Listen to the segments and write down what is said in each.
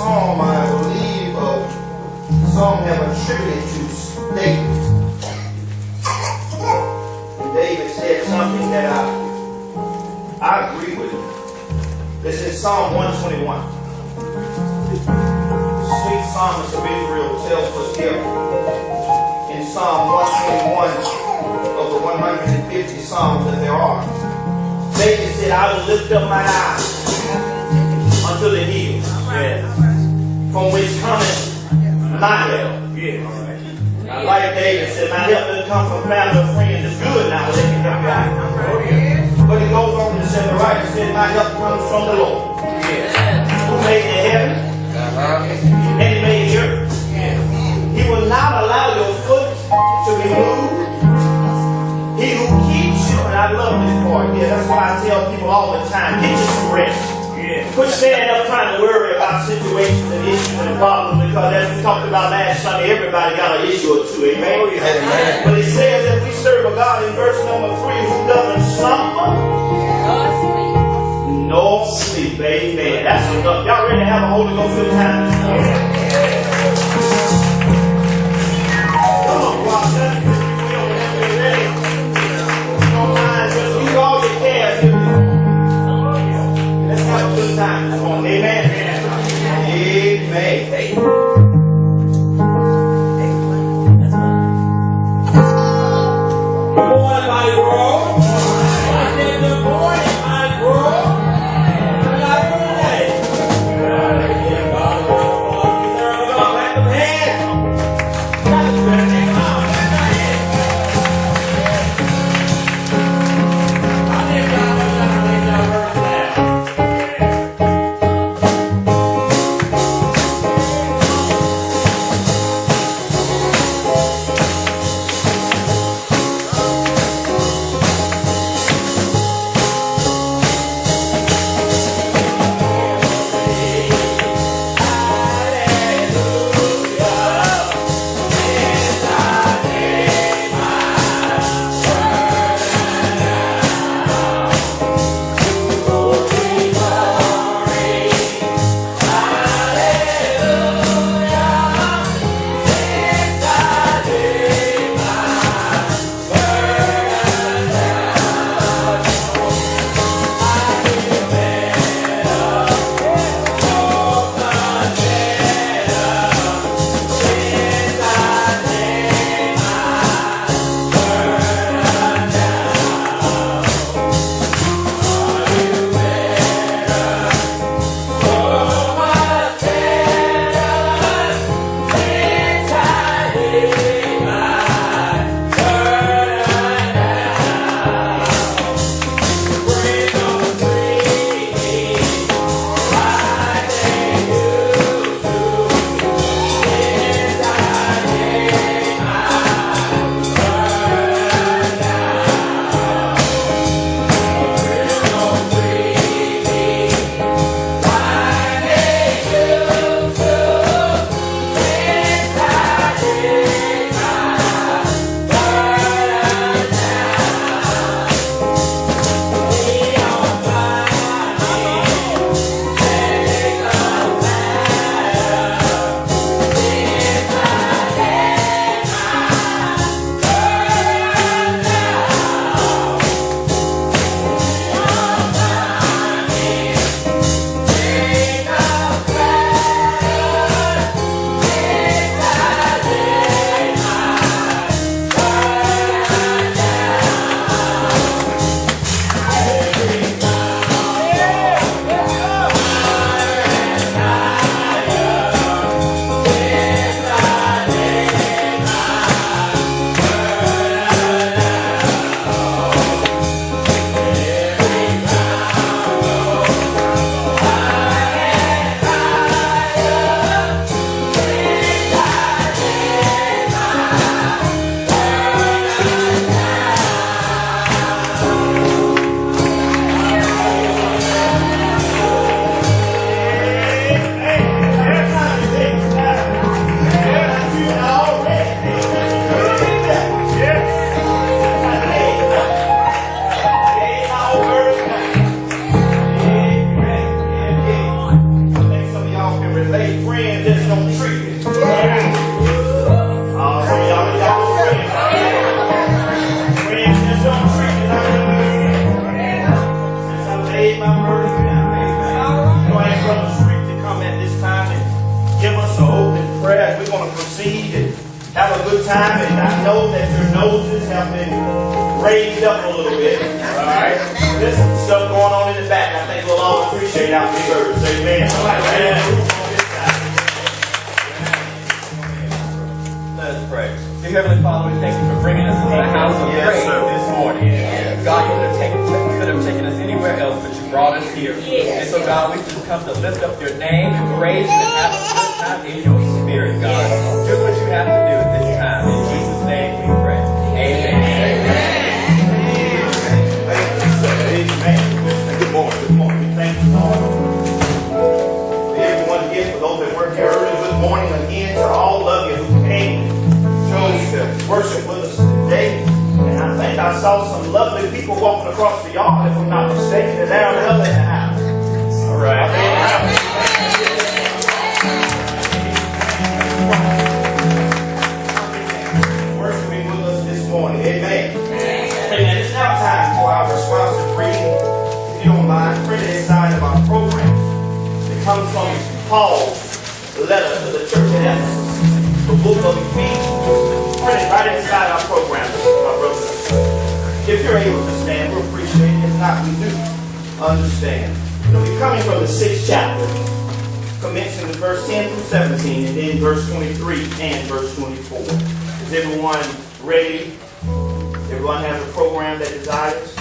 psalm, I believe, some have attributed to David. And David said something that I agree with. This is Psalm 121. The sweet psalmist of Israel tells us here in Psalm 121 of the 150 psalms that there are. David said, I will lift up my eyes unto the hills, from which cometh my help. I like David said, my help doesn't come from family or friends. It's good now, they can help you out. But he goes on to say the right, he said, my help comes from the Lord. Who made the heaven and he made the earth. He will not allow your foot to be moved. He who keeps you, and I love this part here, that's why I tell people all the time, get you some rest. Quit standing up trying to worry about situations and issues and problems, because as we talked about last Sunday, everybody got an issue or two, amen? Amen. But it says that we serve a God in verse number 3 who doesn't slumber nor sleep, amen. That's enough. Y'all ready to have a Holy Ghost good time? Come on, watch that. Don't mind, just leave all your cares here. Let's have a good time. Come on, amen. Amen. Good morning, my bro. I said good morning, my bro. How y'all doing today? Clap them hands. Come on, clap them hands. I think y'all know how to raise your verse now. a good time, and I know that your noses have been raised up a little bit. Alright? There's some stuff going on in the back. I think we'll all appreciate our big birds. Amen. Somebody say that. Let us pray. Dear Heavenly Father, we thank you for bringing us into the house of praise this morning. God, you could have taken us anywhere else, but you brought us here. And so, God, we just come to lift up your name and praise you and have a good time in your spirit, God. Do what you have to do at this time. In Jesus' name we pray. Amen. Amen. Good morning. Good morning. We thank you, Lord. For everyone again, for those that work here early, good morning again to all of you who came, chose to worship with us today. And I think I saw some lovely people walking across the yard, if I'm not mistaken. They're down the in the house. All right. Worshiping with us this morning. Amen. Amen. It's now time for our responsive reading. If you don't mind, printed inside of our program. It comes from Paul's letter to the church at Ephesus, the book of Ephesians. Printed right inside our program, my brothers and sisters. If you're able to stand, we'll appreciate it. If not, we do understand. We're coming from the 6th chapter, commencing with verse 10 through 17, and then verse 23 and verse 24. Is everyone ready? Everyone has a program that desires?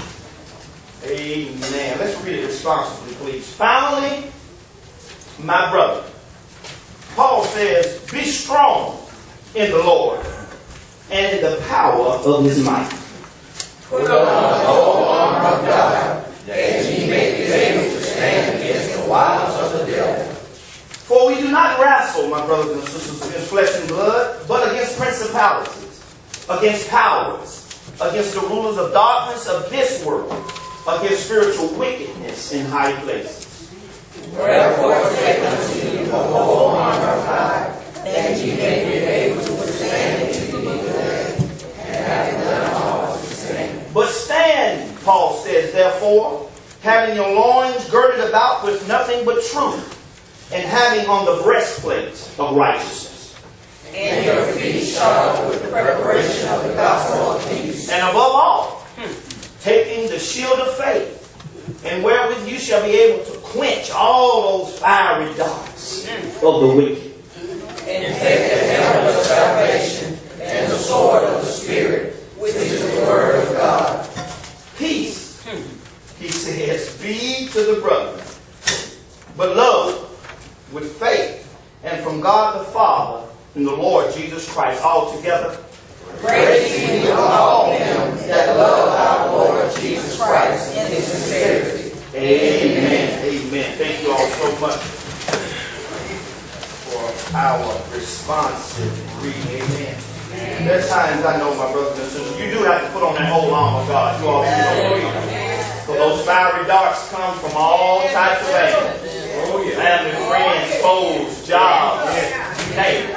Amen. Let's read it responsibly, please. Finally, my brother, Paul says, be strong in the Lord and in the power of his might. Put on the whole armor of God, that ye may be able to stand against the wiles of the devil. For we do not wrestle, my brothers and sisters, against flesh and blood, but against principalities, against powers, against the rulers of darkness of this world, against spiritual wickedness in high places. Wherefore take unto you the whole armor of God, that ye may be able to withstand in the evil day, and having done all to stand. But stand, Paul says, therefore, having your loins girded about with nothing but truth, and having on the breastplate of righteousness. And your feet shod with the preparation of the gospel of peace. And above all, taking the shield of faith, and wherewith you shall be able to quench all those fiery darts of the wicked. And take the helmet of salvation and the sword of the Spirit, which is the word of God. Peace, he says, be to the brethren, but love with faith, and from God the Father and the Lord Jesus Christ, all together. Praise be to all them that love our Lord Jesus Christ in his sincerity. Amen. Amen. Thank you all so much for our responsive reading. Amen. There's times I know, my brothers and sisters, you do have to put on that whole armor of God. You all agree. For those fiery darts come from all types of angles. Family, friends, foes, jobs, you name it.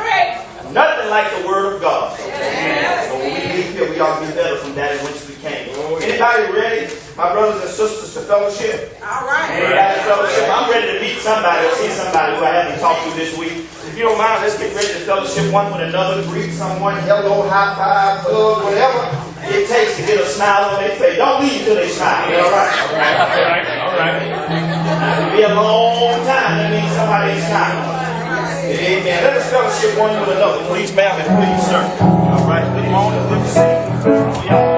Nothing like the Word of God. So when we leave here, we ought to be better from that in which we came. Anybody ready, my brothers and sisters, to fellowship? All right. Everybody fellowship. I'm ready to meet somebody or see somebody who I haven't talked to this week. If you don't mind, let's get ready to fellowship one with another, greet someone, hello, high five, hug, whatever it takes to get a smile on their face. Don't leave till they smile. All right? All right. It'll be a long time. That means somebody is smiling. Amen. Let us fellowship one with another. Please, ma'am, and please, sir. All right. Good morning. Good to see you.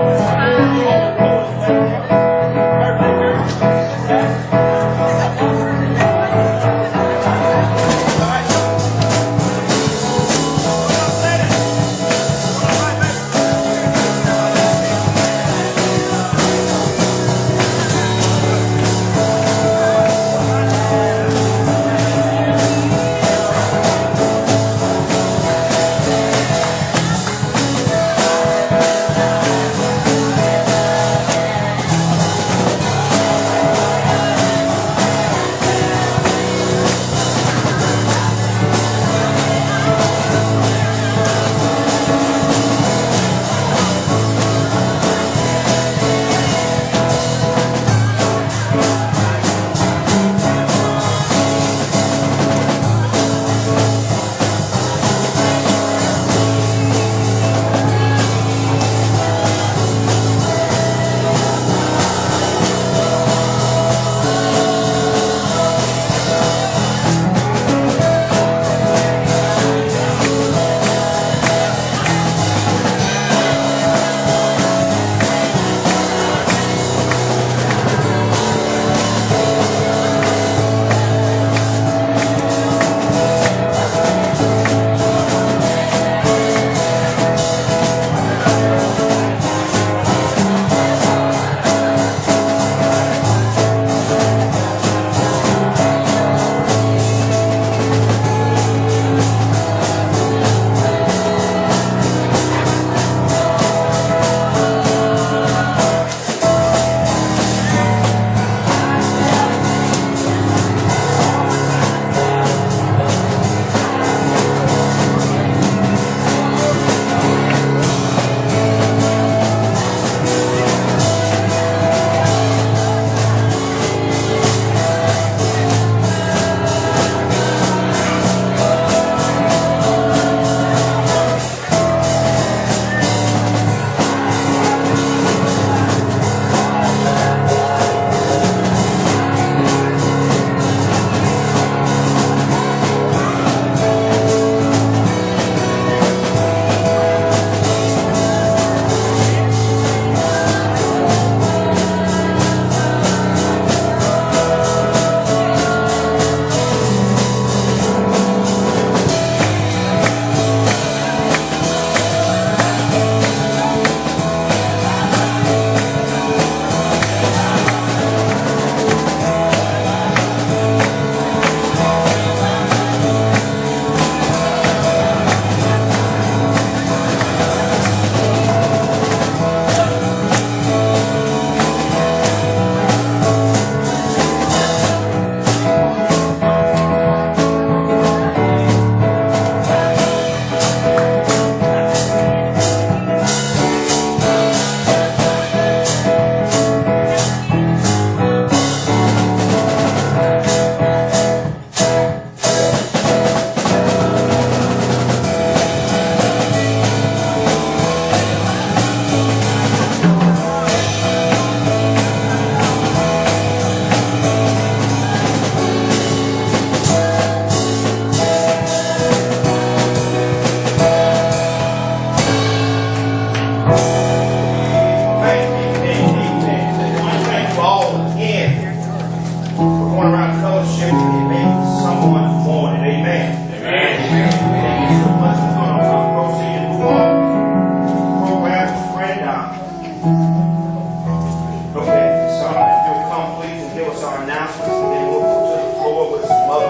Okay, so if you'll come please and give us our announcements, and then we'll go to the floor with some other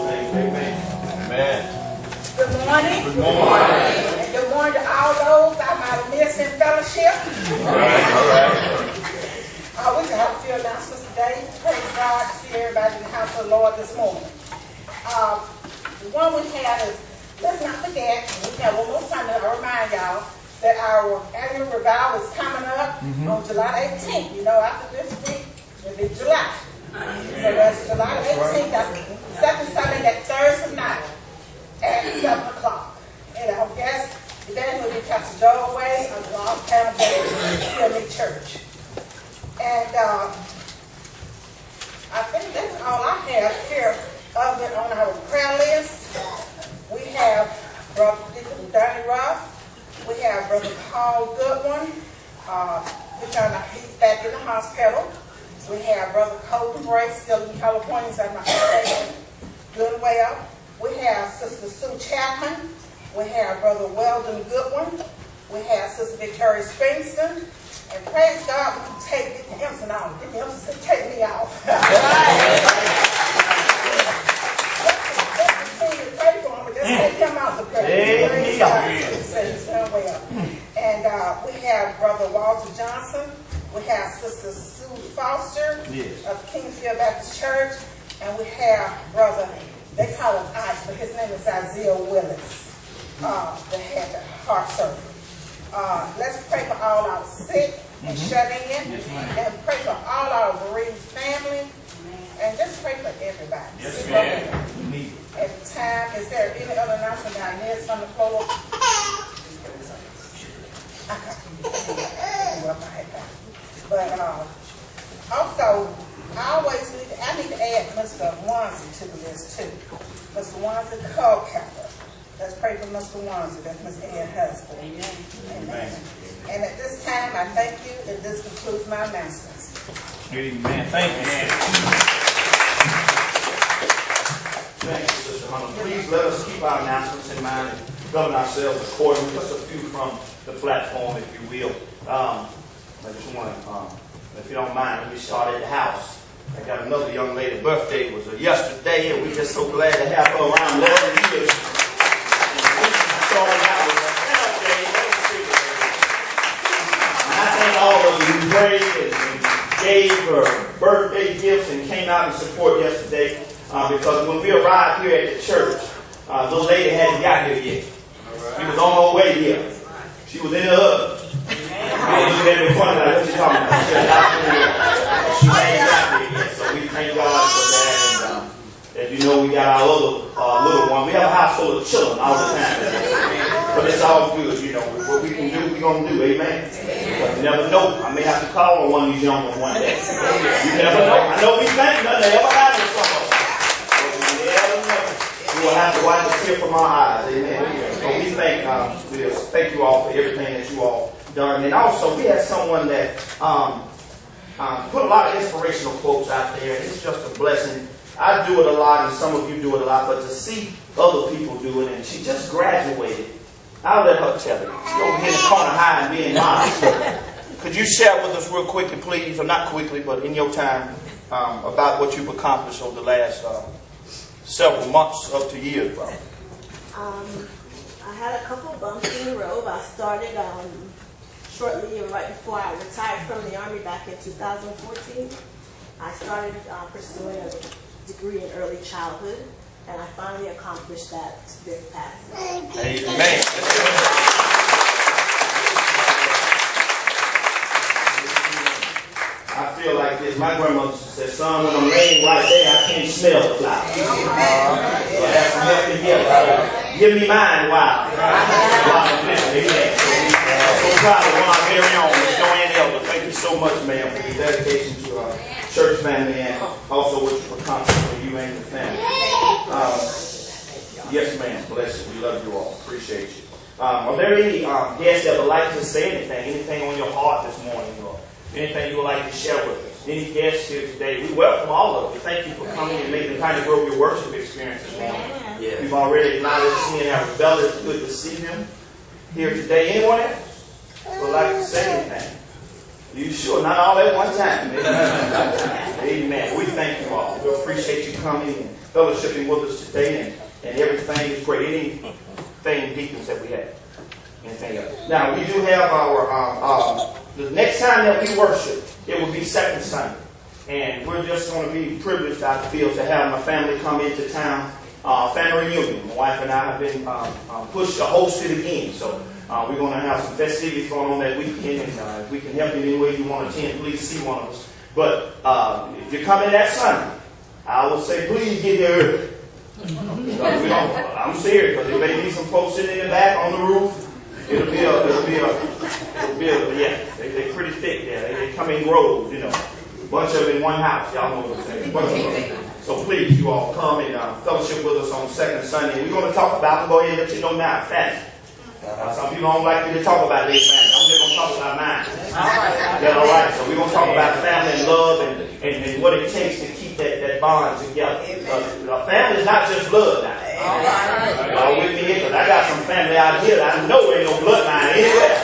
things. Amen. Amen. Good morning. Good morning. And good morning to all those I might have missed in fellowship. All right. We can have a few announcements today. Praise God to see everybody in the house of the Lord this morning. The one we have is, let's not forget, we have one more Sunday, I'll remind y'all, that our annual revival is coming up on July 18th. You know, after this week, it'll be July. So that's July 18th, that's the second Sunday, that Thursday night at 7 o'clock. And our guest event will be Pastor Joel Way of the Long Town CME Church. And I think that's all I have here of it on our prayer list. We have Brother Danny Ruff. We have Brother Paul Goodwin. He's back in the hospital. We have Brother Colton Bray, still in California, so I'm not mistaken, doing well. We have Sister Sue Chapman. We have Brother Weldon Goodwin. We have Sister Victoria Springston. And praise God, we can get the Emerson off. Get the Emerson said, take me off. Just take him out the prayer. Praise God. He's done well. And we have Brother Walter Johnson. We have Sister Sue Foster of Kingsfield Baptist Church. And we have Brother, they call him Ice, but his name is Isaiah Willis, that had the heart surgery. Let's pray for all our sick and shut in. And pray for all our bereaved family. And just pray for everybody. Yes, ma'am. At the time, is there any other announcement down there on the floor? But also, I need to add Mr. Wansley to the list too. Mr. Wansley, the hubcapper. Let's pray for Mr. Wansley. That's Mr. Ann's husband. Amen. And at this time, I thank you, and this concludes my announcements. Amen. Thank you. Thank you, Sister Hunter. Please let us keep our announcements in mind and govern ourselves accordingly. Just a few from the platform, if you will. I just want to, if you don't mind, let me start at the house. I got another young lady's birthday. It was yesterday, and we're just so glad to have her around 11 years. I thank all of you who prayed and gave her birthday gifts and came out and support yesterday. Because when we arrived here at the church, the lady hadn't got here yet. She was on her way here. She was in the oven. I was looking at me funny like, what you talking about? She hadn't got here yet. So we thank God for that. And as you know, we got our little one. We have a house full of children all the time. But it's all good, you know. What we can do, we're going to do. Amen. But you never know. I may have to call on one of these young ones one day. You never know. I know we think nothing ever happens from us. We will have to wipe the tear from our eyes. Amen. But we thank you all for everything that you all done. And also, we had someone that put a lot of inspirational quotes out there. And it's just a blessing. I do it a lot, and some of you do it a lot. But to see other people do it, and she just graduated. I'll let her tell it. She's over here in the corner high and being modest. Could you share with us real quickly, please, or not quickly, but in your time, about what you've accomplished over the last several months up to years, bro? I had a couple bumps in the road. I started shortly right before I retired from the Army back in 2014. I started pursuing a degree in early childhood, and I finally accomplished that this past year. Amen. I feel like this. My grandmother said, son, when I'm laying right there, I can't smell the flowers. So that's some help to give. Give me mine while I'm listening. Amen. So proud of one of our very own, Ms. Joanne Elder. Thank you so much, ma'am, for your dedication to our church family and also what you've accomplished for you and your family. Yes, ma'am. Bless you. We love you all. Appreciate you. Are there any guests that would like to say anything on your heart this morning, or anything you would like to share with us? Any guests here today? We welcome all of you. Thank you for coming and making the kind of grow your worship experience this morning. Yeah. We've already acknowledged seeing our rebellion. It's good to see them here today. Anyone else? would like to say anything? You sure? Not all at one time. Amen. We thank you all. We appreciate you coming and fellowshipping with us today, and everything is great. Anything deacons that we have. Anything else? Now, we do have our, the next time that we worship, it will be second Sunday. And we're just going to be privileged, I feel, to have my family come into town. Family reunion. My wife and I have been pushed to host it again. So we're going to have some festivities going on that weekend. And if we can help you in any way you want to attend, please see one of us. But if you're coming that Sunday, I would say please get there early. I'm serious, because there may be some folks sitting in the back on the roof. It'll be a yeah. They're pretty thick there. They come in groves, you know. Bunch of them in one house. Y'all know what I'm saying. Bunch of them. So please, you all come and fellowship with us on the second Sunday. We're going to talk about, go ahead and let you know now, family. Some people don't like me to talk about their family. I'm just going to talk about mine. Yeah, all right. So we're going to talk about family and love and what it takes to keep that bond together. Family is not just blood now. Y'all with me here? Because I got some family out here that I know ain't no bloodline anywhere.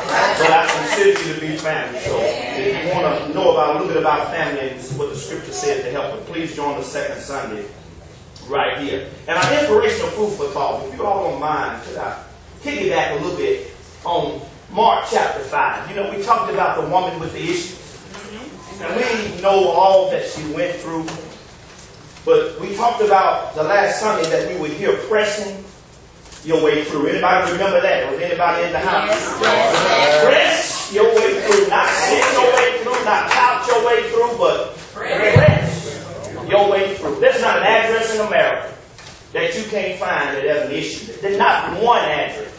But I consider you to be family. So if you want to know about a little bit about family and what the scripture says to help you, please join the second Sunday right here. And our inspirational food for thought, if you all don't mind, could I piggyback a little bit on Mark chapter 5. You know, we talked about the woman with the issue. And we know all that she went through. But we talked about the last Sunday that we would hear pressing your way through. Anybody remember that? Was anybody in the house? Yes. Press your way through. Not sit your way through, not pout your way through, but press your way through. There's not an address in America that you can't find that has an issue. There's not one address.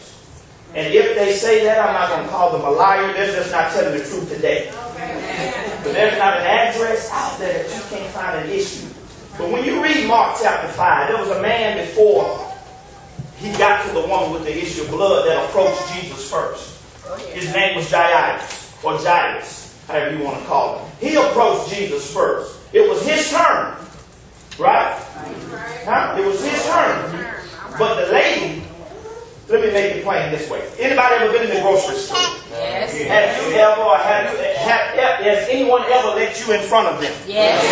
And if they say that, I'm not going to call them a liar. They're just not telling the truth today. But there's not an address out there that you can't find an issue. But when you read Mark chapter 5, there was a man before he got to the woman with the issue of blood that approached Jesus first. His name was Jairus, or Jairus, however you want to call him. He approached Jesus first. It was his turn, right? Huh? It was his turn. But the lady, let me make it plain this way. Anybody ever been in the grocery store? Yes. Have you ever, or has anyone ever let you in front of them? Yes.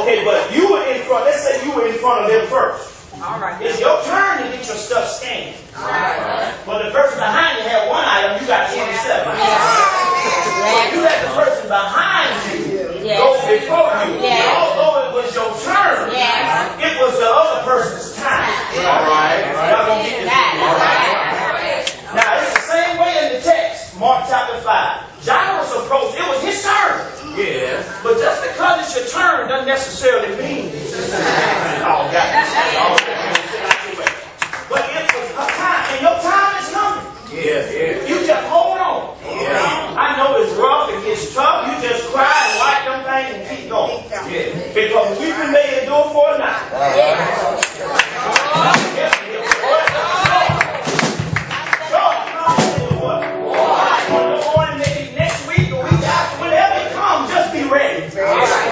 Okay, but you were in front, let's say you were in front of them first. All right. It's your turn to get your stuff scanned. All right. But the person behind you had one item, you got 27. So you let the person behind you go before you. Although it was your turn, it was the other person's time. All right. Y'all gonna get this? All right. Now it's the same way in the text, Mark chapter 5. Jairus approached, it was his turn. Yes. But just because it's your turn doesn't necessarily mean it's your turn. Oh, got it. But it was her time, and your time is coming. Yes. You just hold on. Yeah. I know it's rough, it gets tough. You just cry and wipe them things and keep going. Yeah. Because we've been made to do it for a night.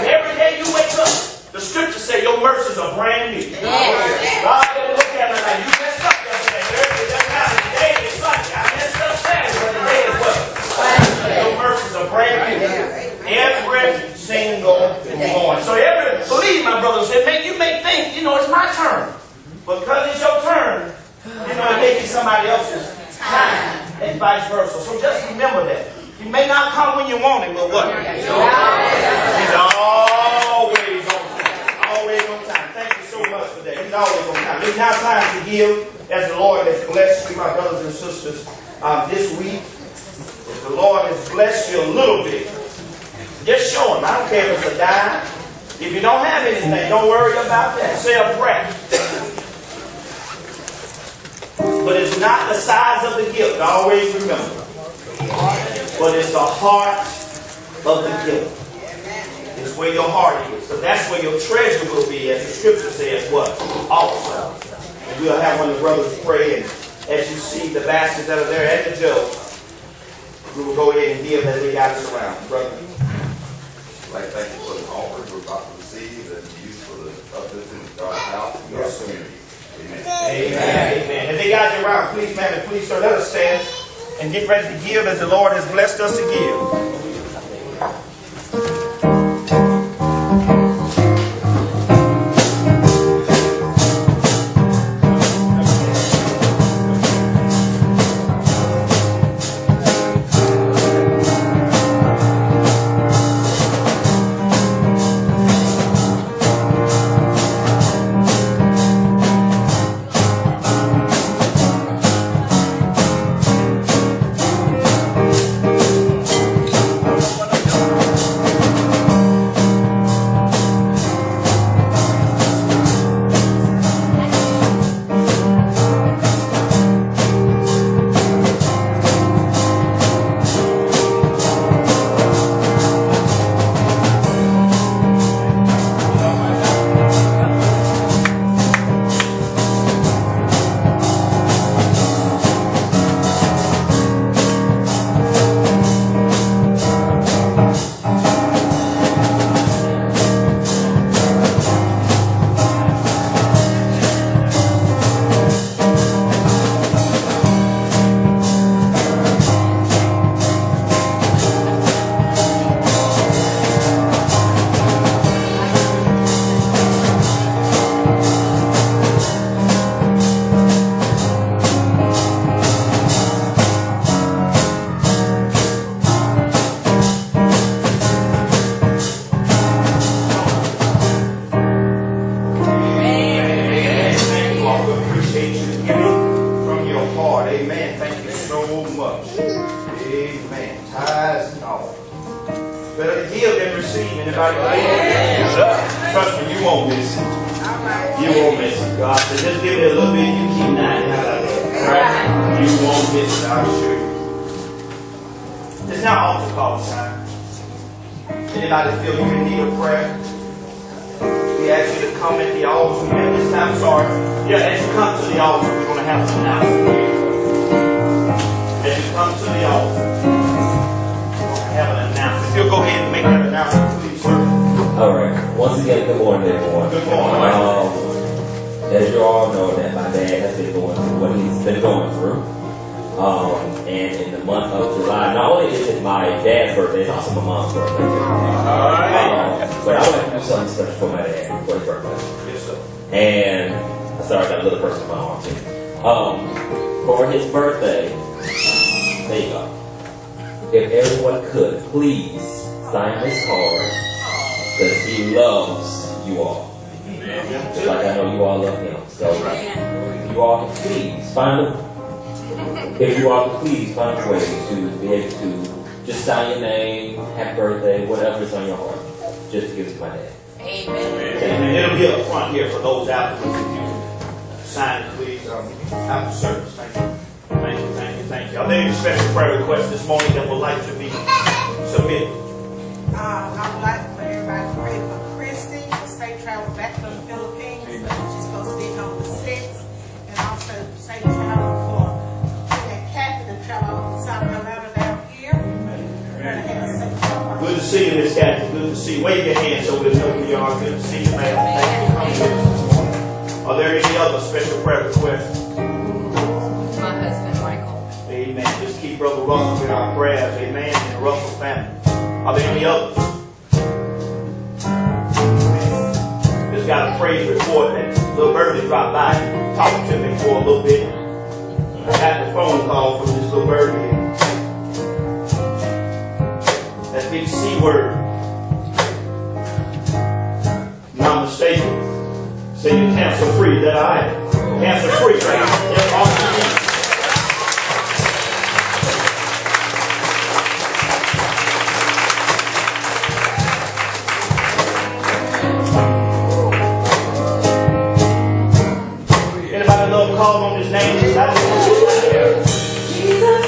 Every day you wake up, the scriptures say your mercies are brand new. God doesn't look at me like you messed up yesterday. It doesn't matter. Today is Sunday. I messed up Saturday, but today is what? Your mercies are brand new. Every single morning. So believe my brothers, you may think, it's my turn. Because it's your turn, it may be somebody else's time and vice versa. So just remember that. He may not come when you want him, but what? He's always on time. Always on time. Thank you so much for that. He's always on time. It's now time to give as the Lord has blessed you, my brothers and sisters, this week. If the Lord has blessed you a little bit, just show him. I don't care if it's a dime. If you don't have anything, don't worry about that. Say a prayer. But it's not the size of the gift. Always remember. But it's the heart of the giver. It's where your heart is. So that's where your treasure will be, as the scripture says, what? Also. And we'll have one of the brothers pray, and as you see the baskets that are there and the jug, we will go ahead and give as they got us around. Brother. I'd like to thank you for the offering we're about to receive and use for the uplifting of God's house and God's community. Amen. Amen. Amen. As they got you around, please, man, and please, sir, let us stand. and get ready to give as the Lord has blessed us to give. For his birthday, there you go. If everyone could, please sign this card because he loves you all. Just like I know you all love him. So if you all can please find a way to be able to just sign your name, happy birthday, whatever is on your heart. Just to give it to my dad. Amen. And it'll be up front here for those out there. If you sign it, please, after service. Thank you. Thank you. Are there any special prayer requests this morning that would like to be submitted? I would like for everybody to pray for Christy for safe travel back to the Philippines. She's supposed to be on the 6th. And also safe travel for Kathy to travel to South Carolina down here. Good to see you, Miss Kathy. Good to see you. Wave your hands so we'll know who you are. Good to see you, ma'am. Thank you for coming here this morning. Are there any other special prayer requests? My husband, Michael. Amen. Just keep Brother Russell in our prayers. Amen. And the Russell family. Are there any others? Just got a praise report that little birdie dropped by and talked to me for a little bit. I got the phone call from this little birdie. That big C word. If I'm not mistaken. Say you're cancer free. Is that all right? Cancer free, right? Yes, awesome. Anybody love calling on his name? Jesus.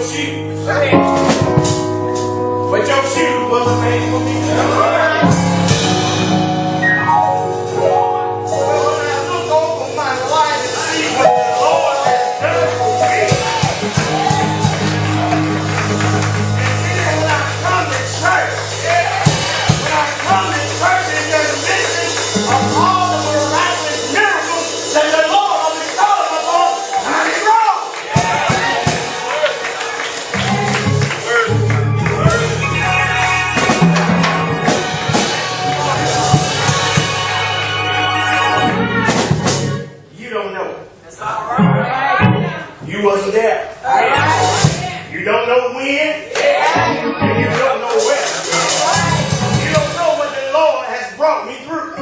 shoes. But your shoes wasn't made for me. When I look over my life and see what the Lord has done for me, and then when I come to church, and there's a vision of all the miraculous miracles that the Lord has been calling upon, I'm wrong. You don't know it. You wasn't there. You don't know when, and you don't know where. You don't know what the Lord has brought me through.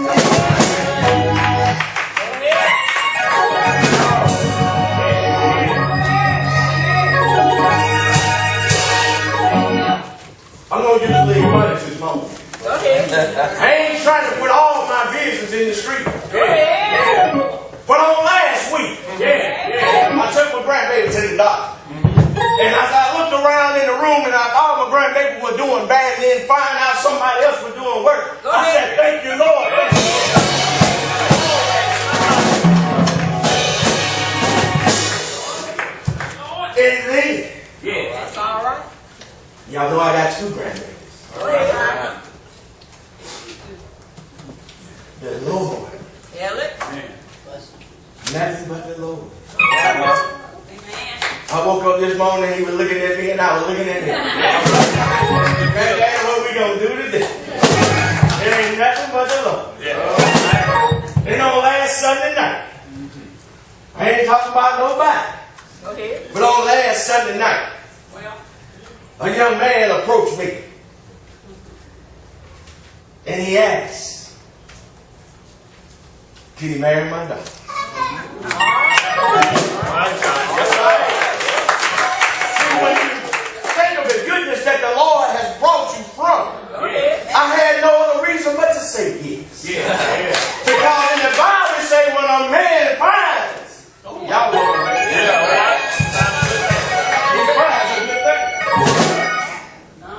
I'm going to just leave money this moment. I ain't trying to put all my business in the street. But on last week, I took my grandbaby to the doctor. And as I looked around in the room and I thought my grandbaby was doing bad, and then find out somebody else was doing work, I said, thank you, Lord. Anything? That's all right. Y'all know I got 2 grandbabies. The Lord. Nothing but the Lord. I woke up this morning and he was looking at me and I was looking at him. Granddaddy, what we gonna do today? There ain't nothing but the Lord. And on last Sunday night, I ain't talking about nobody. But on last Sunday night, a young man approached me. And he asked, can he marry my daughter? See, when you think of the goodness that the Lord has brought you from, I had no other reason but to say yes. Because in the Bible it say when a man finds, y'all know it. He finds a good thing.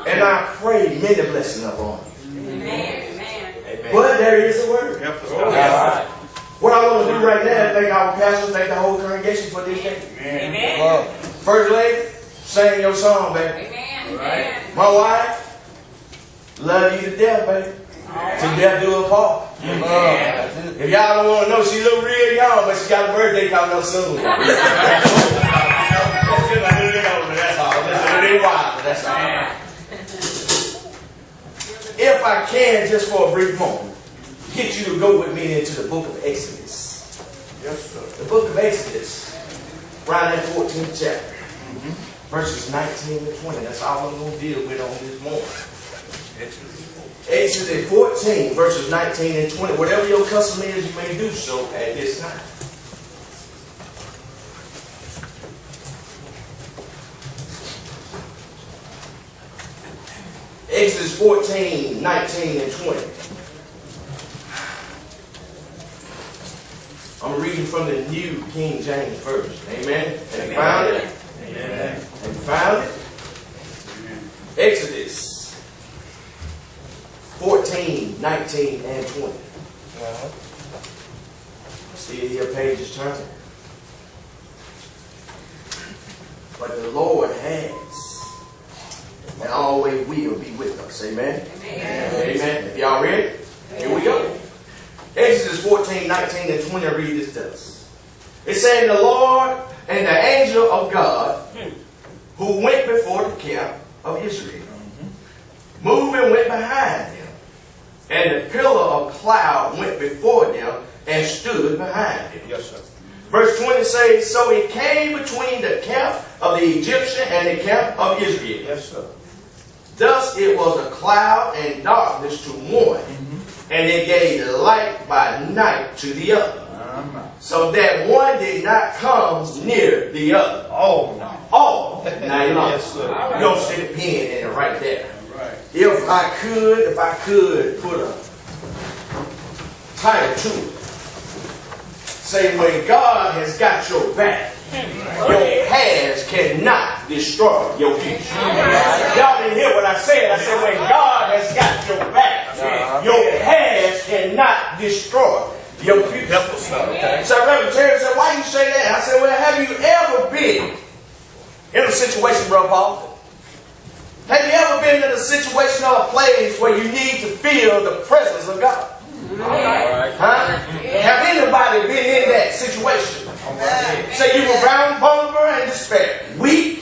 And I pray many blessings upon you. But there is a word. What I want to do right now is thank our pastor, thank the whole congregation for this day. First lady, sing your song, baby. My wife, love you to death, baby. To death do a part. If y'all don't want to know, she look real young, but she got a birthday coming up soon. That's just a little bit older, that's all. Just a little bit wild, that's all. If I can, just for a brief moment, get you to go with me into the book of Exodus. Yes, sir. The book of Exodus, right at 14th chapter, verses 19 to 20. That's all I'm going to deal with on this morning. Exodus 14, verses 19 and 20. Whatever your custom is, you may do so at this time. Exodus 14, 19 and 20. I'm reading from the New King James Version. Amen. And you found it? Amen. And you found it? Exodus 14, 19 and 20. See it here, pages turning. But the Lord has and always will be with us. Amen? Amen. Amen. If y'all ready, here we go. Exodus 14, 19 and 20, read this to us. It said, the Lord and the angel of God who went before the camp of Israel moved and went behind them. And the pillar of cloud went before them and stood behind them. Yes, sir. Verse 20 says, so it came between the camp of the Egyptian and the camp of Israel. Yes, sir. Thus it was a cloud and darkness to one, and it gave light by night to the other, so that one did not come near the other. Oh, no. All night long. Yes, sir. You're going to stick a pin in it right there. Right. If I could put a title to it, say when God has got your back, your hands cannot destroy your future. Y'all didn't hear what I said. I said when God has got your back, your past cannot destroy your future. So Reverend Terry said, why you say that? I said, well, have you ever been in a situation, Brother Paul? Have you ever been in a situation or a place where you need to feel the presence of God? Huh? Have anybody been in that situation? Say you were bound, vulnerable, and despair, weak,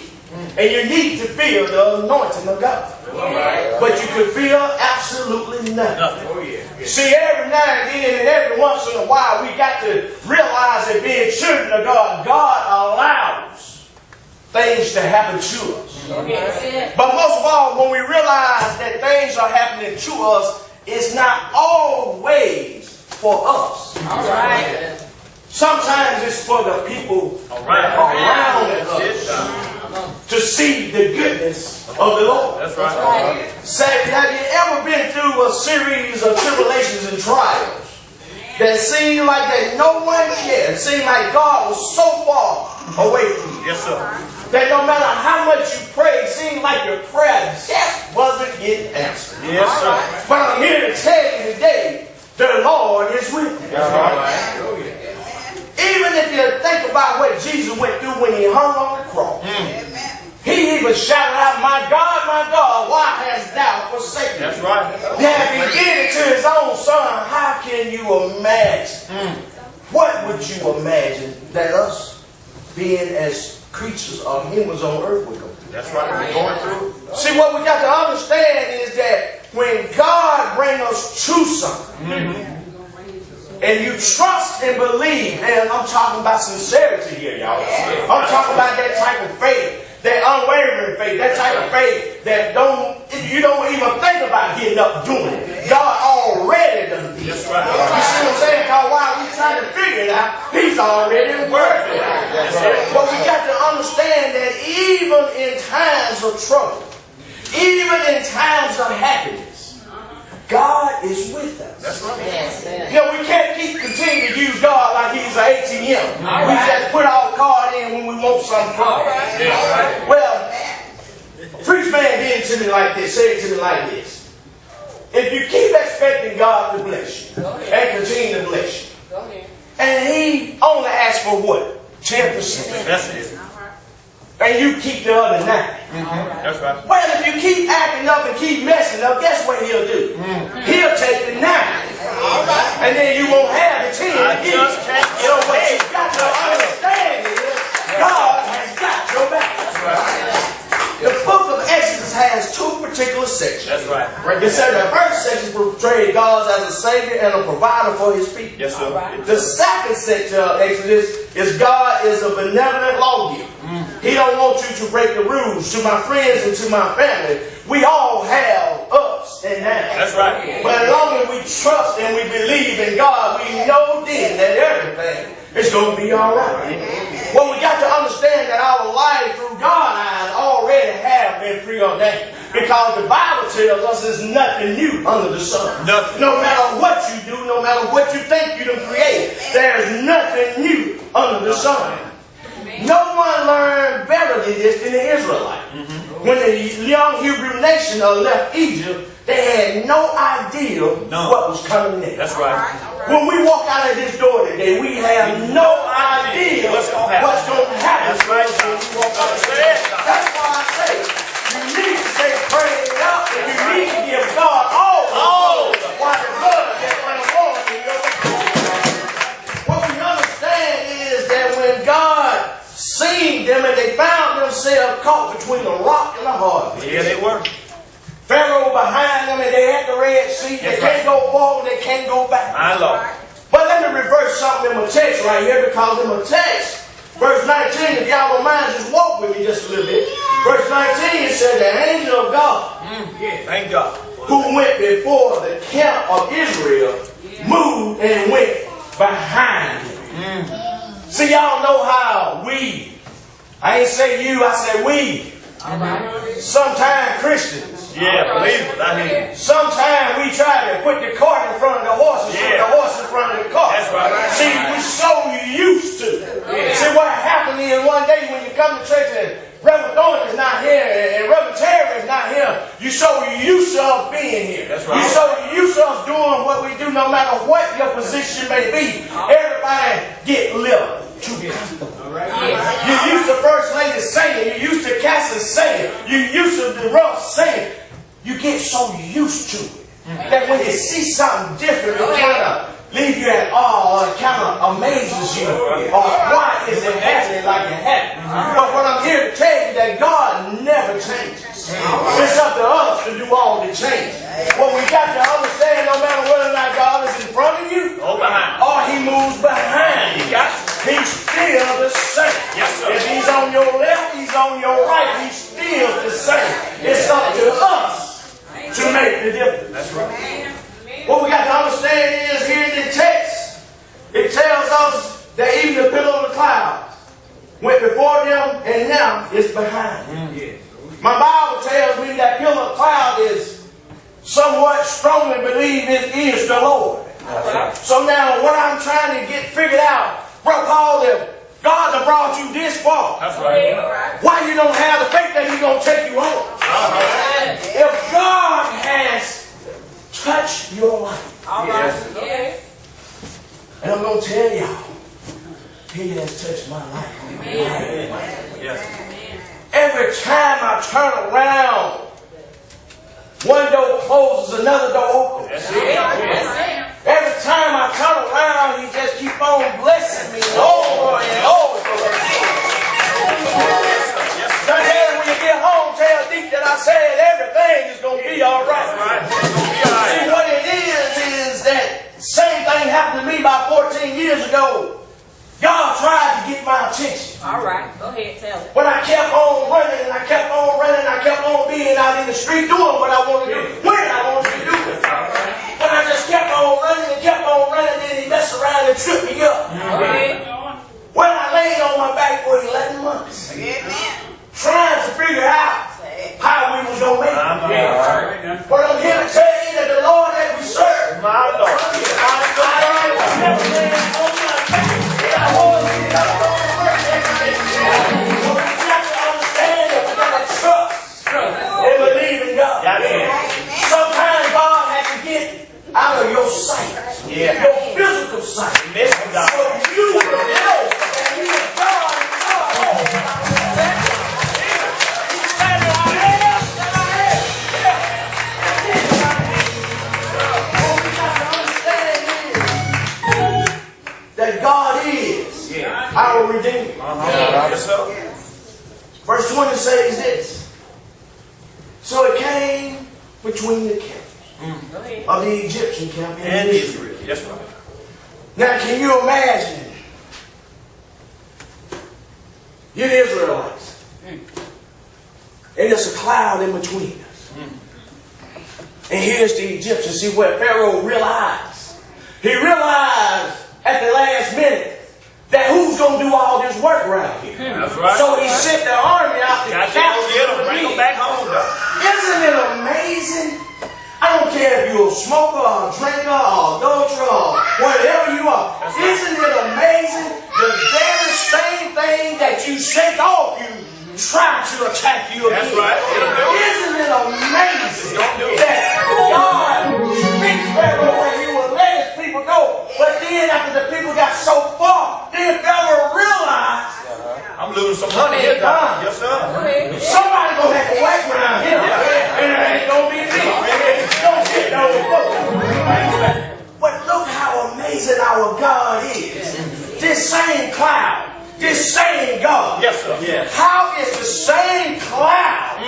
and you need to feel the anointing of God. But you could feel absolutely nothing. See, every now and then and every once in a while, we got to realize that being children of God, God allows things to happen to us. But most of all, when we realize that things are happening to us, it's not always for us. Sometimes it's for the people around us to see the goodness of the Lord. That's right. Say, have you ever been through a series of tribulations and trials that seemed like that no one cared? It seemed like God was so far away from you. Yes, sir. That no matter how much you prayed, it seemed like your prayer just wasn't getting answered. Yes, sir. But I'm here to tell you today, the Lord is with you. That's right. Even if you think about what Jesus went through when he hung on the cross. He even shouted out, my God, why hast thou forsaken me? That's right. Now, if he did it to his own son, how can you imagine? What would you imagine that us being as creatures or humans on earth would go through? That's right. We're going through. See, what we got to understand is that when God brings us to something, and you trust and believe, and I'm talking about sincerity here, y'all. I'm talking about that type of faith, that unwavering faith, that type of faith that you don't even think about getting up doing it. God already done it. That's right. You see what I'm saying? Because while we trying to figure it out, He's already worked it out. But we got to understand that even in times of trouble, even in times of happiness, God is with us. That's right. You know, we can't continue to use God like He's an ATM. We just put our card in when we want something from Him. Well, a preach man did it to me like this, said it to me like this. If you keep expecting God to bless you and continue to bless you, and He only asks for what? 10%. That's it. And you keep the other 9. That's right. Well, if you keep acting up and keep messing up, guess what He'll do? He'll take the 9. And then you won't have the 10 again. So what you got to understand is God has got your back. The book of Exodus has 2 particular sections. That's right. It said the first section portrayed God as a savior and a provider for His people. Yes, sir. The second section of Exodus is God is a benevolent lawgiver. He don't want you to break the rules. To my friends and to my family, we all have ups and downs. That's right. But as long as we trust and we believe in God, we know then that everything is going to be all right. Well, we got to understand that our life through God's eyes already have been preordained. Because the Bible tells us there's nothing new under the sun. Nothing. No matter what you do, no matter what you think you done created, there's nothing new under the sun. No one learned better than this than the Israelites. When the young Hebrew nation left Egypt, they had no idea what was coming next. That's right. When we walk out of this door today, we have no idea what's going to happen. That's right. That's why I say, you need to stay prayed up and you need to give God all while the blood is running warm in your life. What we understand is that when God seen them and they found themselves caught between a rock and a hard place. Yeah, they were. Pharaoh behind them and they at the Red Sea. They can't go forward, they can't go back. My Lord. But let me reverse something in my text right here, because in my text, verse 19, if y'all don't mind, just walk with me just a little bit. Verse 19 said the angel of God, Thank God. who went before the camp of Israel, moved and went behind him. See, y'all know how I ain't say you, I say we. Sometimes Christians. Yeah, believe it. I hear you. Sometimes we try to put the cart in front of the horses, put the horse in front of the cart. That's right. See, we're so used to. See, what happened is one day when you come to church and Reverend Thornton is not here, and Reverend Terry is not here, you so used to us being here. That's right. You so used to us doing what we do, no matter what your position may be. Everybody get little. You used to First Lady singing. You used to Cassie singing. You used to the Ruff singing. You get so used to it that when you see something different, it kind of leave you at awe, or it kind of amazes you. Or why is it happening like it happened? But what I'm here to tell you that God never changes. It's up to us to do all the change. What we got to understand, no matter whether or not God is in front of you or He moves behind you, He's still the same. Yes, sir. If He's on your left, He's on your right. He's still the same. It's up to us to make the difference. That's right. What we got to understand is here in the text, it tells us that even the pillar of the clouds went before them and now it's behind them. My Bible tells me that pillar of cloud is somewhat strongly believe it is the Lord. So now what I'm trying to get figured out, Brother Paul, if God has brought you this far, That's right. why you don't have the faith that He's going to take you home? If God has touched your life, and I'm going to tell y'all, He has touched my life. Yes. Every time I turn around, one door closes, another door opens. That's it. Every time I turn around, He just keep on blessing me over and over. Sometimes when you get home, tell Deep that I said everything is going to be all right. See, what it is that same thing happened to me about 14 years ago. God tried to get my attention. All right, go ahead, tell it. But I kept on running, and I kept on running, I kept on being out in the street doing what I wanted to do, when I wanted to do it. But I just kept on running, then He messed around and tripped me up. Well, I laid on my back for 11 months. Trying to figure out how we was going to make it. But I'm here to tell you that the Lord that we serve, my Lord, and believe in God. Sometimes God has to get out of your sight, your physical sight, so you will know that He is God and God alone. He's standing out there, what we got to understand is that God is our Redeemer. Yes, sir. Verse 20 says this. So it came between the camps of the Egyptian camp and Israel. Yes, right. Now can you imagine? You're the Israelites. And there's a cloud in between us. And here's the Egyptians. See what Pharaoh realized. He realized at the last minute that who's going to do all this work around here? That's right. So he sent the army out to Get them, bring them back home, though. Isn't it amazing? I don't care if you're a smoker or a drinker or adulterer or whatever you are. Isn't it amazing? The very same thing that you shake off, you try to attack you again. That's right. Isn't it amazing that God speaks Pharaoh where He will let His people go, but then after the people got so far, then Pharaoh realized I'm losing some money here, Doc. Yes, sir. somebody gonna have to work around here, and it ain't gonna be me. Don't get no book. But look how amazing our God is. This same cloud, this same God. Yes, sir. Yes. How is the same cloud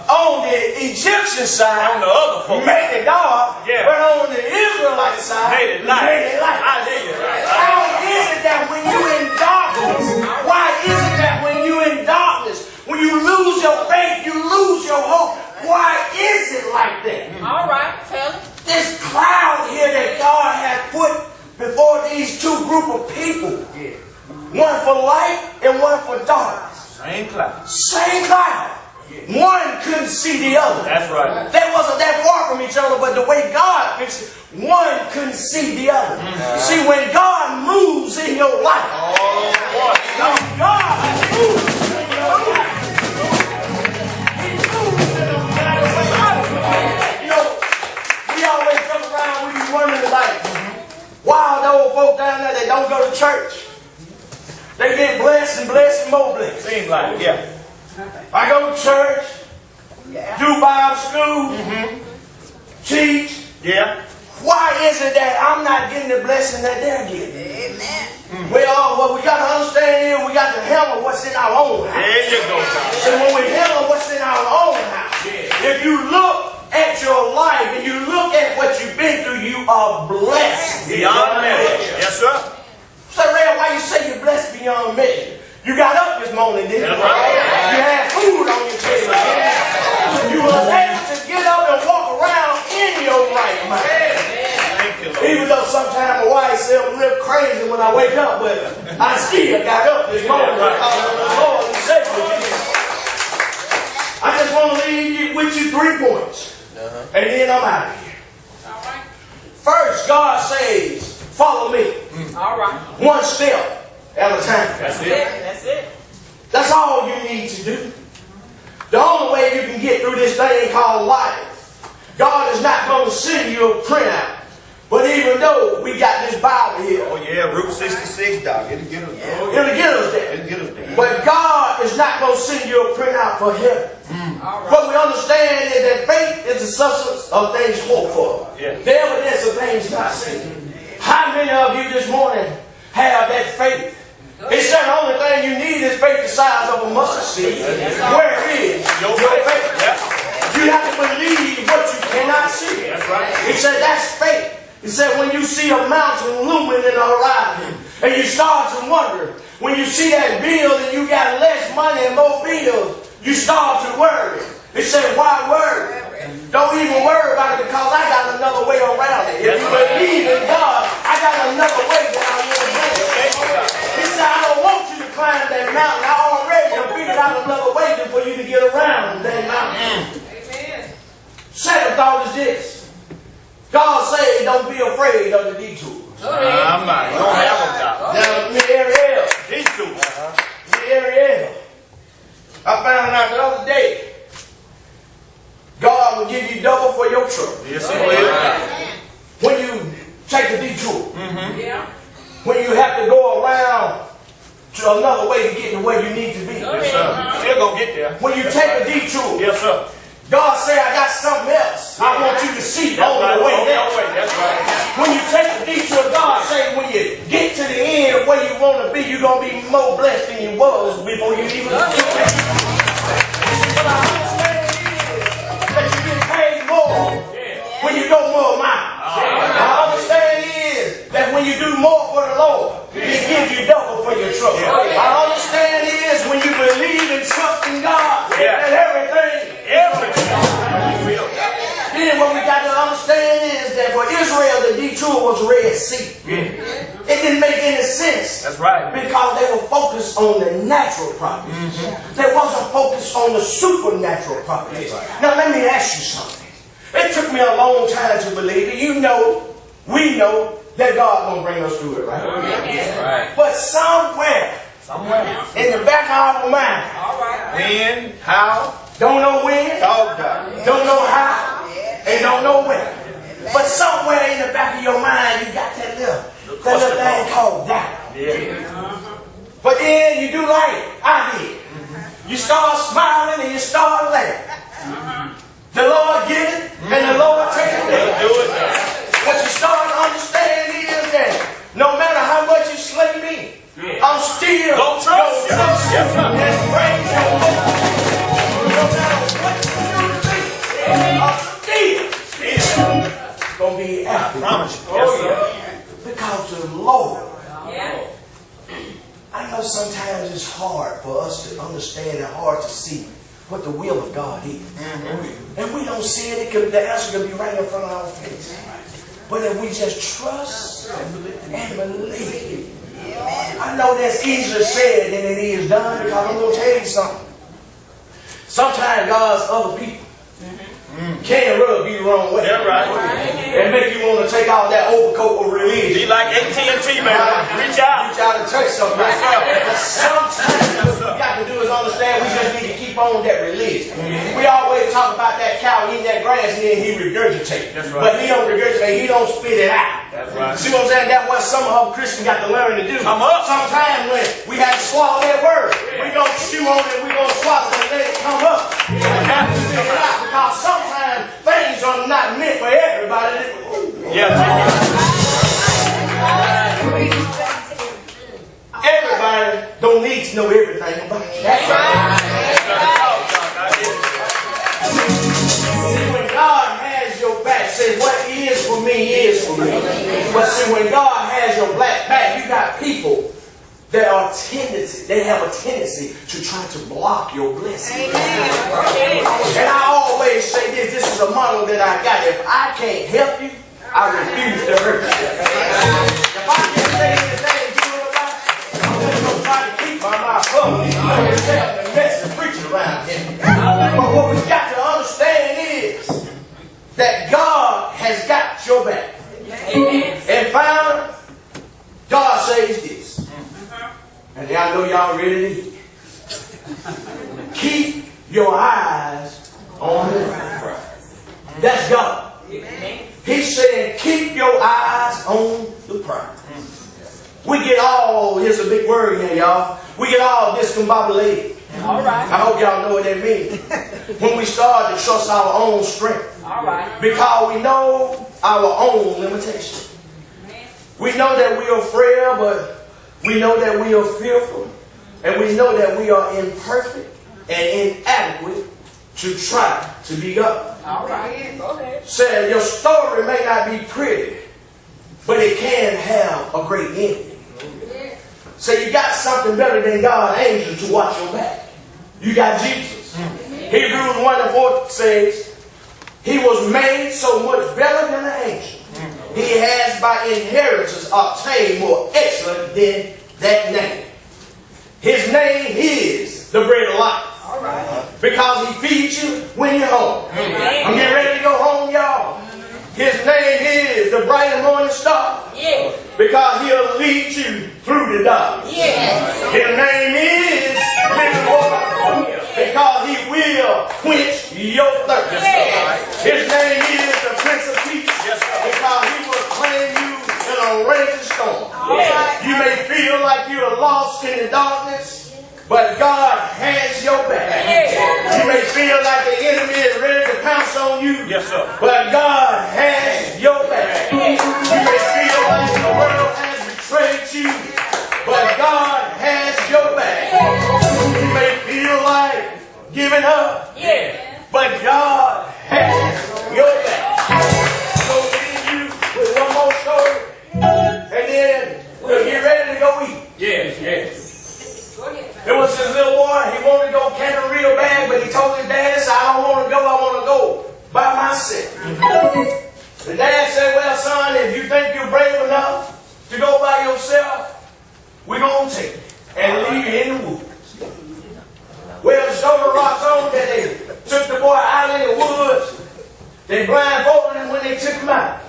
on the Egyptian side On the other folks. made it dark, Yeah. but on the Israelite side Made it light. I hear you. How is it that when you're in darkness, why is it that when you're in darkness, when you lose your faith, you lose your hope? Why is it like that? All right, tell it. This cloud here that God had put before these two group of people, one for light and one for darkness. Same cloud. Same cloud. One couldn't see the other. That's right. They wasn't that far from each other, but the way God fixed it, one couldn't see the other. See, when God moves in your life, when God moves in your life, place. Seems like it, yeah. I go to church, do Bible school, teach. Yeah. Why is it that I'm not getting the blessing that they're getting? Amen. Well, what we got to understand is we got to handle what's in our own house. There you go, God. So when we handle what's in our own house, if you look at your life and you look at what you've been through, you are blessed Beyond measure. Yes, sir. So, Ray, why you say you're blessed beyond measure? You got up this morning, didn't you? That's right. You had food on your table. You were able to get up and walk around in your right mind. Thank you, Lord. Even though sometimes my wife says I'm a little crazy when I wake up, but I still got up this morning because of the Lord and Savior. I just want to leave with you 3 points. And then I'm out of here. All right. First, God says, follow me. All right. One step at a time. That's it. That's it. That's all you need to do. The only way you can get through this thing called life, God is not going to send you a printout. But even though we got this Bible here, Oh, yeah, Route 66, Doc. It'll get us there. it'll get us there. It'll get us there. But God is not going to send you a printout for heaven. All right. What we understand is that faith is the substance of things hoped for. Yeah. The evidence of things not seen. How many of you this morning have that faith? It said the only thing you need is faith the size of a mustard seed. Where is your faith? Yeah. You have to believe what you cannot see. That's right. It said that's faith. It said when you see a mountain looming in the horizon and you start to wonder, when you see that bill and you got less money and more bills, you start to worry. It said, why worry? Don't even worry about it because I got another way around it. If you believe in God, I got another way that I will do it. He said, I don't want you to climb that mountain. I already have figured out another way for you to get around that mountain. Amen. Second thought is this. God said, don't be afraid of the detours. I'm not. Don't have them, Doc. Now, me, Ariel. These two. Me, Ariel. I found out the other day, God will give you double for your trouble. Yes, He will. When you take a detour. Yeah. When you have to go around to another way to get to where you need to be. Yes, sir. Still gonna get there. When you take a detour. Yes, sir. God said, I got something else I want you to see on the way there. That's right. When you take a detour, God said, when you get to the end where you want to be, you're going to be more blessed than you was before you even get there. What I understand is that you get paid more when you go more miles. What I understand is that when you do more for the Lord, He gives you double for your trouble. I understand is when you believe and trust in God, that everything. Then what we got to understand is that for Israel, the detour was Red Sea. It didn't make any sense. That's right. Because they were focused on the natural properties. They wasn't focused on the supernatural properties. Now let me ask you something. It took me a long time to believe it. You know, we know that God gonna bring us through it, right? Right. But somewhere in the back of our mind, All right. When? How? don't know when, Talk, Doc. don't know how, and don't know when. But somewhere in the back of your mind, you got that little thing called doubt. Yeah. But then you do like I did. You start smiling and you start laughing. The Lord give it and the Lord take it away. Do it. What you start to understand is that no matter how much you slay me, I'm still Don't trust you. Yes, sir. and praise you. No matter what you do to me, I'm still gonna be happy. Promise you. Yes, sir. Because the Lord. Yeah. I know sometimes it's hard for us to understand and hard to see what the will of God is. And we don't see it, the answer could be right in front of our face. But if we just trust and believe. I know that's easier said than it is done, because I'm going to tell you something. Sometimes God's other people can rub you the wrong way. Yeah, right. And make you want to take out that overcoat of religion. Be like AT&T, man. Reach out. Reach out and touch something. But sometimes what we got to do is understand we just need to keep on that religion. We always talk about that cow eating that grass and then he regurgitates. That's right. But he don't regurgitate, he don't spit it out. That's Right. See what I'm saying? That's what some of us Christians got to learn to do. Come up. Sometimes when we have to swallow that word, we gonna chew on it, we gonna swallow it and let it come up. We have to figure it out because sometimes things are not meant for everybody. Everybody don't need to know everything about it. That's right. See, when God has your back, say what is for me is for me. But see, when God has your black back, you got people that have a tendency to try to block your blessing. And I always say this is a model that I got. If I can't help you, I refuse to hurt you. If I can't say anything good about you, I'm just going to try to keep my mouth closed. I'm just telling the message preaching around here. But what we've got to understand is that God has got your back. And finally, God says this. And I know y'all ready to hear. Keep your eyes on the prize. That's God. He said, keep your eyes on the prize. We get all, here's a big word here, y'all. We get all discombobulated. All right. I hope y'all know what that means. When we start to trust our own strength. All right. Because we know our own limitations. We know that we are frail, but we know that we are fearful. And we know that we are imperfect and inadequate to try to be God. All right. Go ahead. Said your story may not be pretty, but it can have a great ending. So you got something better than God's angel to watch your back. You got Jesus. Hebrews 1:4 says, he was made so much better than an angel. He has by inheritance obtained more excellent than that name. His name is the bread of life. All right. Because he feeds you when you're home. I'm getting ready to go home, y'all. His name is the bright and morning star. Yeah. Because he'll lead you through the dark. Yeah. His name is living water. Because he will quench your thirst. His name is the Prince of Peace. Because he will claim you in a raging storm. You may feel like you're lost in the darkness, but God has your back. You may feel like the enemy is ready to pounce on you, but God has your back. You may feel like the world has betrayed you, but God has your back. You may feel like giving up, but God has your back. So leave you with one more story, and then we'll get ready to go eat. There was this little boy, he wanted to go camping real bad, but he told his dad, I don't want to go, I want to go by myself. The dad said, well, son, if you think you're brave enough to go by yourself, we're going to take you and leave you in the woods. Well, the story rocks on that they took the boy out in the woods. They blindfolded him when they took him out.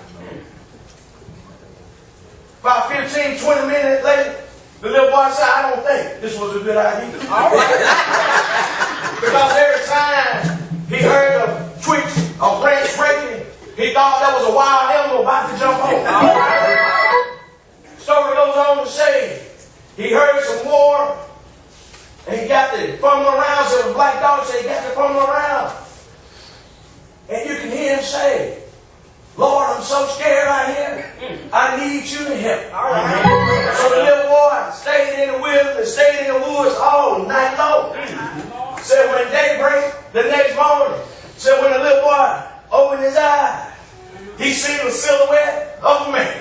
About 15, 20 minutes later, the little boy said, I don't think this was a good idea. Because every time he heard a twitch, a branch breaking, he thought that was a wild animal about to jump on. Story goes on to say, he heard some more, and he got to fumbling around. So the black dog said he got to fumbling around. And you can hear him say, Lord, I'm so scared out here. I need you to help. So the little boy stayed in the wilderness, stayed in the woods all night long. Said when daybreak the next morning, said when the little boy opened his eyes, he seen the silhouette of a man.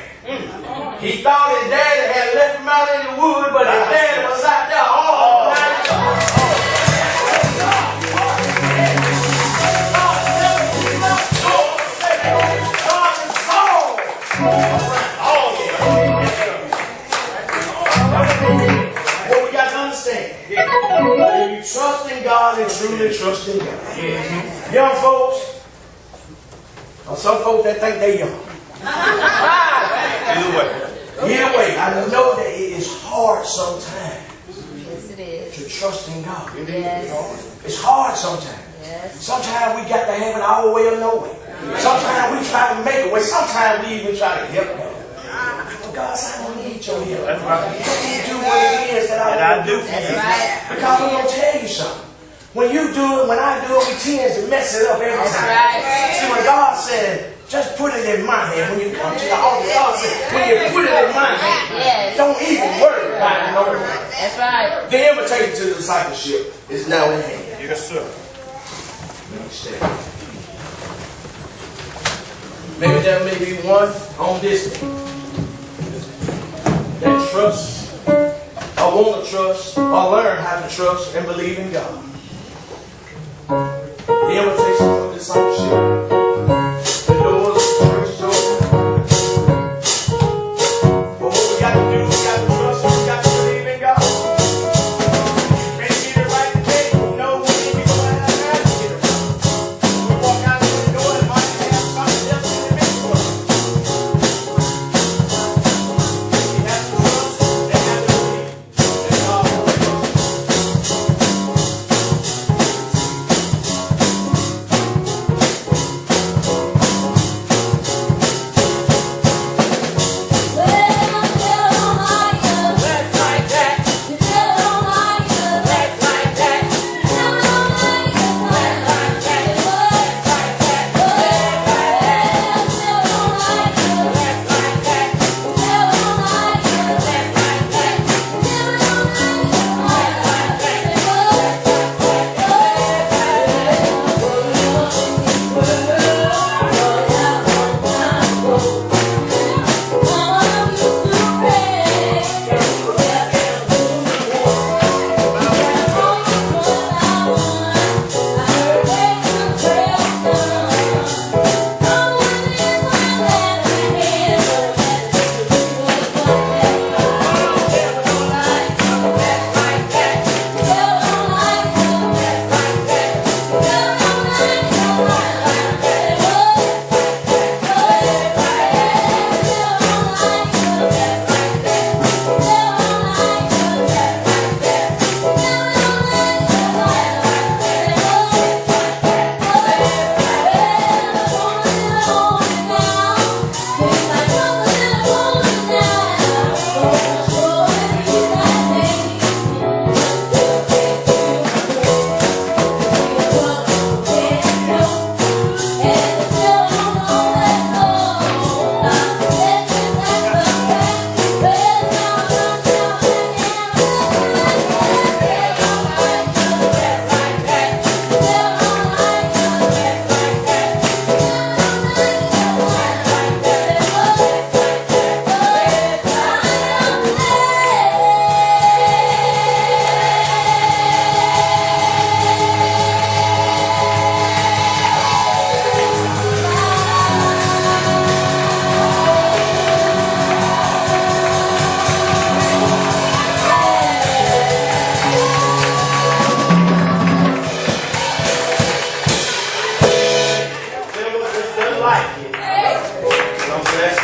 He thought his daddy had left him out in the woods, but his daddy was out there all night long. What we got to understand, if you trust in God and truly trust in God. Young folks, or some folks that think they're young. Either way, I know that it is hard sometimes to trust in God. It's hard sometimes. Sometimes we got to have it our way or no way. Sometimes we try to make a way. Sometimes we even try to help God. God said, I don't need your help. That's right. You do what it is that I do for you. Because I'm going to tell you something. When you do it, when I do it, we tend to mess it up every time. right. See, when God said, just put it in my hand. When you come to the altar, God said, when you put it in my hand, don't even worry about it no more. That's right. The invitation to the discipleship is now in hand. Yes, sir. Maybe there may be one on this day that trusts, or want to trust, or learn how to trust and believe in God. The invitation for discipleship. The doors of the church is open. But what we got to do, we got to trust and we got to believe in God. Can't get it right today, but we know we need to go out and have to get it right. We walk out the door and might have something else in the midst of us. We have to trust and have to believe that God will bring us.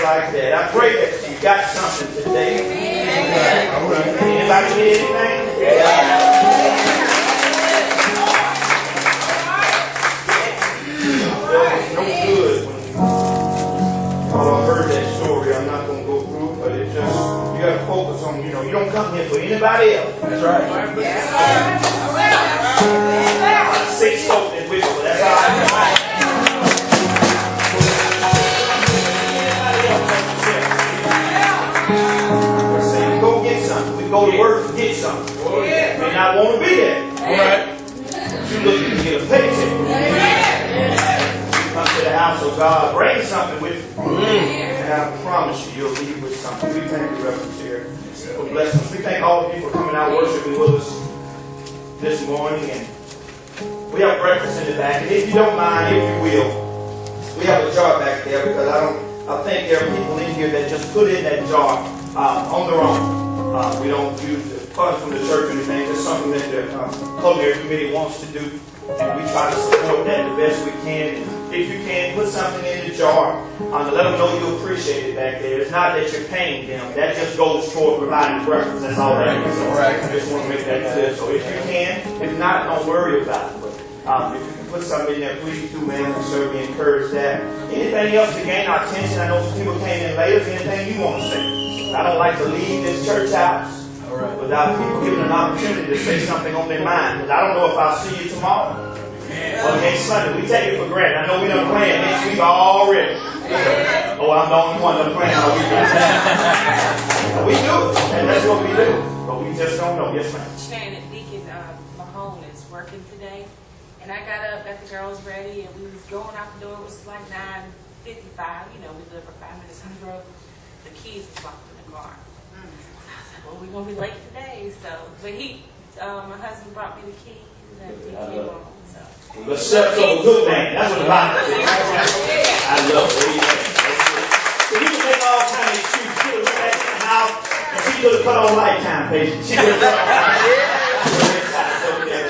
Like that. I pray that you got something today. All right. Anybody get anything? Well, it's no good when I heard that story. I'm not going to go through it, but it's just, you got to focus on, you don't come here for anybody else. That's right. Six folk that with you, that's how I do. Go to work and get something. You may not want to be there. All right. You're looking to get a paycheck. You come to the house of God, bring something with you. And I promise you, you'll leave with something. We thank you, Reverend Chair, for blessings. We thank all of you for coming out worshiping with us this morning. And we have breakfast in the back. And if you don't mind, if you will, we have a jar back there because I think there are people in here that just put in that jar on their own. We don't use the funds from the church or anything. It's something that the culinary committee wants to do, and we try to support that the best we can. And if you can, put something in the jar to let them know you appreciate it back there. It's not that you're paying them. That just goes toward providing breakfast. That's all that is. So I just want to make that clear. So if you can, if not, don't worry about it. But if you can put something in there, please do, man. We certainly encourage that. Anything else to gain our attention? I know some people came in later. Anything you want to say? I don't like to leave this church house without people giving an opportunity to say something on their mind. Because I don't know if I'll see you tomorrow or next Sunday. We take it for granted. I know we done planned next week already. Oh, I'm the only one that planned all weekend. We do it, and that's what we do. But we just don't know. Yes, ma'am. Shannon, Deacon Mahone is working today. And I got up, got the girls ready, and we was going out the door. It was like 9:55. You know, we live for 5 minutes on the road. The keys was locked in the car. So I was like, well, we're going to be late today. So, but my husband brought me the keys, and he came on. So. Let's set up a good man. That's what the Bible says. I love it. So you can make all kinds of excuses. She could have went back in the house, and she could have put on Lifetime patience. She could have put on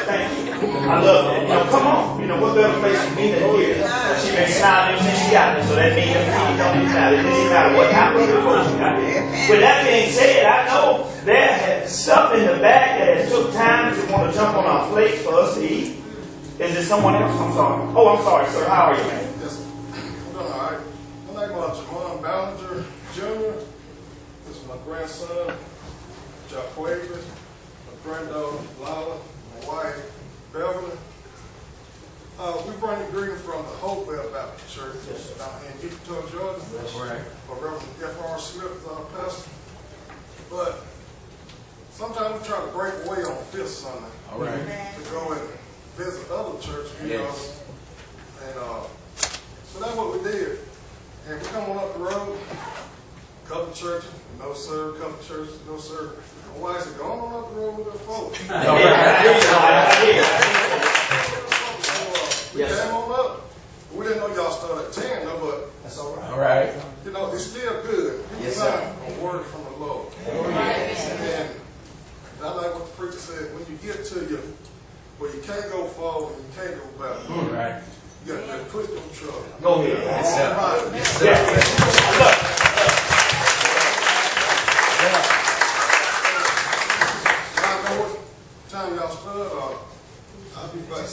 Thank you. I love that. You know, come on. You know, what better place for me than here? She been smiling since she got here, so that means it don't even matter. It doesn't matter what happened before she got here. With that being said, I know there's stuff in the back that has took time to want to jump on our plates for us to eat. Is there someone else? I'm sorry. Oh, I'm sorry, sir. How are you, man? Yes, I'm doing all right. My name is Jamon Ballinger Jr. This is my grandson, Jaquavius, my granddaughter, Lala, my wife, Beverly. We bring the greeting from the Hopewell Baptist Church down here in Utah, Georgia. That's right. Reverend F.I.R.E. Smith is our pastor. But sometimes we try to break away on Fifth Sunday. All right. To go and visit other churches, you know. And so that's what we did. And we come on up the road, a couple churches, no sir, a couple churches, no sir. My wife said, go on up the road with the folks. We came on up. We didn't know y'all started at 10, though, but that's all right. All right. You know, it's still good. Yes, sir. A word from the Lord. And I like what the preacher said, when you get to you, where you can't go forward and you can't go back. Right. You got to push them truck. Go ahead. Yes, sir. Right. I don't know what time y'all stood, I'll be back.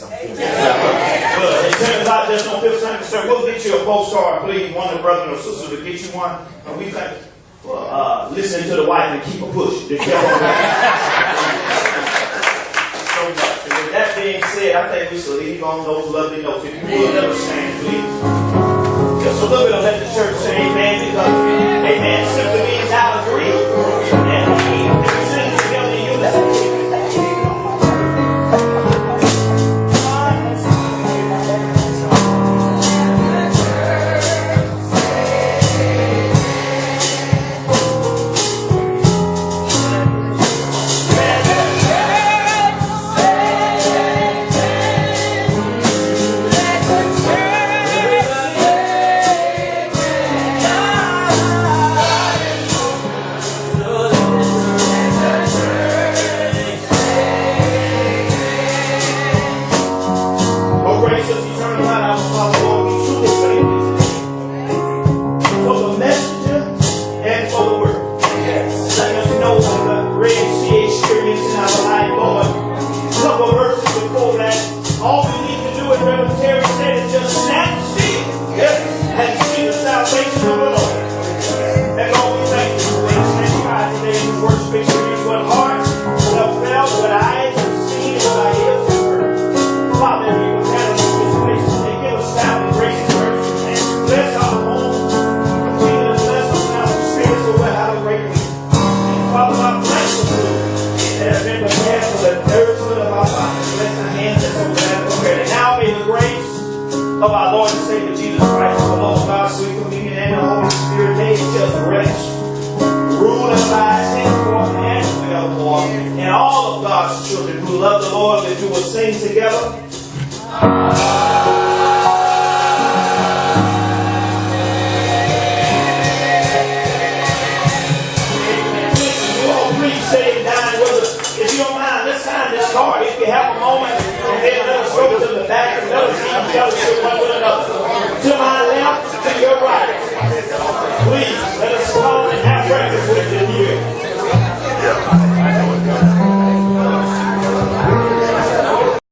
Well, it turns out just on Fifth Sunday, sir, we'll get you a postcard, please. One of the brothers or sisters will get you one. And we think, listen to the wife and keep a push. Just keep on so much. And with that being said, I think we should leave on those lovely notes. If you would, let us stand, please. Just a little bit of let the church say amen, because amen simply means I agree. And we sing together in unison. Of our Lord and Savior Jesus Christ, the Lord God, sweet communion, and the Holy Spirit, they just rest, rule and abide henceforth and forevermore. And all of God's children who love the Lord, that you will sing together.